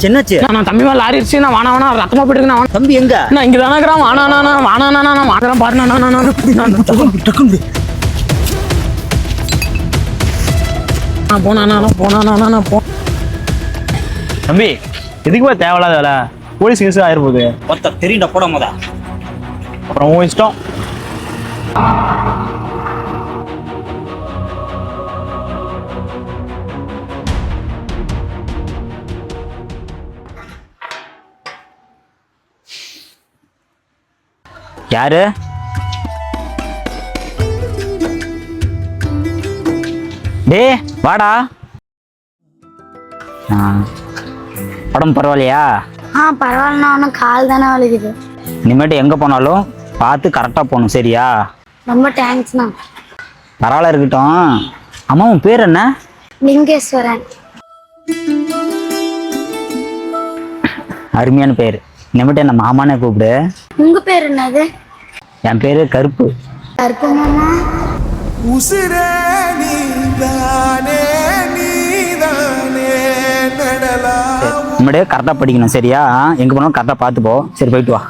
என்னாச்சு? நான் தம்பி மேல லாரி அடிச்சு நான் வானா ரத்தமா போயிட்டு நான் தம்பி எங்க? நான் இங்க தானே இருக்கிறான். வானா வாங்குறேன் பாரு. போ தம்பி எதுக்குப்பா தேவையில்லாத வேலை? போலீஸ் கேஸ் ஆயிருப்போகுது. ஒருத்த தெரியுண்டா போட போதா. அப்புறம் உன் இஷ்டம். யாரு? டே வாடா. உடம்பு பரவாயில்லையா? பரவாயில்லண்ணா, ஒன்றும் கால் தானே வலிக்குது. இனிமேட்டு எங்கே போனாலும் பார்த்து கரெக்டாக போகணும், சரியா? ரொம்ப தேங்க்ஸ்ண்ணா. பரவாயில்ல இருக்கட்டும். அம்மா உன் பேர் என்ன? லிங்கேஸ்வரன். அருமையான பேர். இனிமேட்டு என்ன மாமானே கூப்பிடு. உங்க பேர் என்னது? என் பேரு கருப்பு. கருப்பு மாமா. இனிமேட்டு கரெக்டாக படிக்கணும், சரியா? எங்கே போனாலும் கரெக்டாக பார்த்து போ. சரி, போயிட்டு வா.